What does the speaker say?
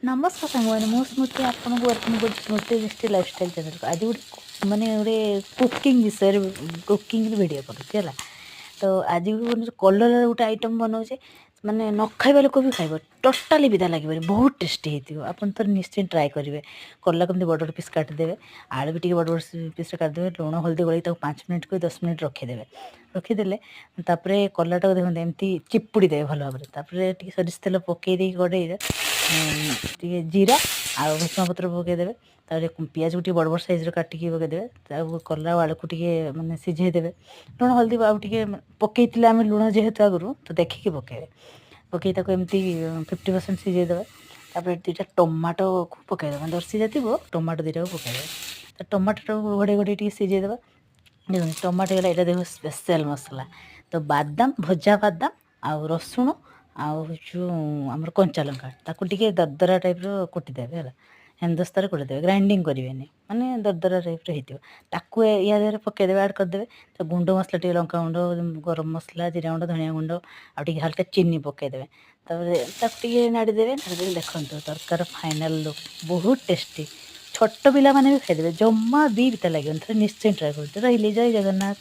नमस्कार साଙ୍ଗମାନେ ମୁଁ ସ୍ମୃତି ଆପଣଙ୍କୁ ୱେଲକମ୍ କରୁଛି ସ୍ମୃତି ମିଷ୍ଟି ଲାଇଫଷ୍ଟାଇଲ୍ ଚ୍ୟାନେଲ୍କୁ। ଆଜି ଗୋଟେ ମାନେ ଗୋଟେ କୁକିଂ ବିଷୟରେ କୁକିଂର ଭିଡ଼ିଓ କରୁଛି ହେଲା। ତ ଆଜି ଗୋଟେ କଲରାର ଗୋଟେ ଆଇଟମ୍ ବନାଉଛି, ମାନେ ନ ଖାଇବା ଲୋକ ବି ଖାଇବ, ଟୋଟାଲି ବିଦା ଲାଗିବନି, ବହୁତ ଟେଷ୍ଟି ହେଇଥିବ। ଆପଣ ତ ନିଶ୍ଚୟ ଟ୍ରାଏ କରିବେ। କଲରା କେମିତି ବଡ଼ ବଡ଼ ପିସ୍ କାଟିଦେବେ, ଆଳୁ ବି ଟିକେ ବଡ଼ ବଡ଼ ପିସ୍ରେ କାଟିଦେବେ, ଲୁଣ ହଳଦୀ ଗୋଳେଇ ତାକୁ 5 ମିନିଟ୍ କି 10 ମିନିଟ୍ ରଖିଦେବେ। ରଖିଦେଲେ ତାପରେ କଲରାଟାକୁ ଦେଖନ୍ତୁ ଏମିତି ଚିପୁଡ଼ି ଦେବେ ଭଲ ଭାବରେ। ତାପରେ ଟିକେ ସୋରିଷ ତେଲ ପକେଇ ଦେଇକି କଡ଼େଇରେ ଟିକେ ଜିରା ଆଉ ଭୃଷଙ୍ଗ ପତ୍ର ପକାଇଦେବେ। ତାପରେ ପିଆଜକୁ ଟିକେ ବଡ଼ ବଡ଼ ସାଇଜ୍ର କାଟିକି ପକାଇଦେବେ। ତାକୁ କଲରା ଆଉ ଆଳୁକୁ ଟିକେ ମାନେ ସିଝେଇ ଦେବେ। ଲୁଣ ହଳଦୀ ଆଉ ଟିକେ ପକାଇଥିଲେ ଆମେ ଲୁଣ ଯେହେତୁ ଆଗରୁ, ତ ଦେଖିକି ପକାଇବେ। ପକାଇ ତାକୁ ଏମିତି 50% ସିଝେଇ ଦେବେ। ତାପରେ ଦୁଇଟା ଟମାଟୋକୁ ପକାଇଦେବେ, ମାନେ ଦର୍ଶି ଯାଇଥିବ ଟମାଟୋ ଦୁଇଟାକୁ ପକାଇଦେବେ। ତ ଟମାଟୋଟାକୁ ଘୋଡ଼େଇ ଘୋଡ଼େଇ ଟିକେ ସିଝେଇ ଦେବା। ଦେଖନ୍ତୁ ଟମାଟୋ ହେଲା, ଏଇଟା ଦେଖ ସ୍ପେଶାଲ୍ ମସଲା। ତ ବାଦାମ, ଭଜା ବାଦାମ ଆଉ ରସୁଣ ଆଉ ଯେଉଁ ଆମର କଞ୍ଚା ଲଙ୍କା, ତାକୁ ଟିକେ ଦରଦରା ଟାଇପ୍ର କୁଟିଦେବେ ହେଲା। ହେମଦସ୍ତାରେ କୁଟିଦେବେ, ଗ୍ରାଇଣ୍ଡିଙ୍ଗ କରିବେନି, ମାନେ ଦରଦରା ଟାଇପ୍ର ହେଇଥିବ। ତାକୁ ୟା ଦେହରେ ପକାଇଦେବେ, ଆଡ଼୍ କରିଦେବେ। ତ ଗୁଣ୍ଡ ମସଲା ଟିକେ ଲଙ୍କାଗୁଣ୍ଡ, ଗରମ ମସଲା, ଜିରା ଗୁଣ୍ଡ, ଧନିଆ ଗୁଣ୍ଡ ଆଉ ଟିକେ ହାଲକା ଚିନି ପକାଇଦେବେ। ତାପରେ ତାକୁ ଟିକେ ନାଡ଼ିଦେବେ। ନାଡ଼ିଦେଲେ ଦେଖନ୍ତୁ ତରକାରୀ ଫାଇନାଲ୍ ଲୁକ୍ ବହୁତ ଟେଷ୍ଟି। ଛୋଟ ପିଲାମାନେ ବି ଖାଇଦେବେ, ଜମା ବି ପିତା ଲାଗିବନି। ଥରେ ନିଶ୍ଚୟ ଟ୍ରାଏ କରନ୍ତୁ। ରହିଲି, ଜୟ ଜଗନ୍ନାଥ।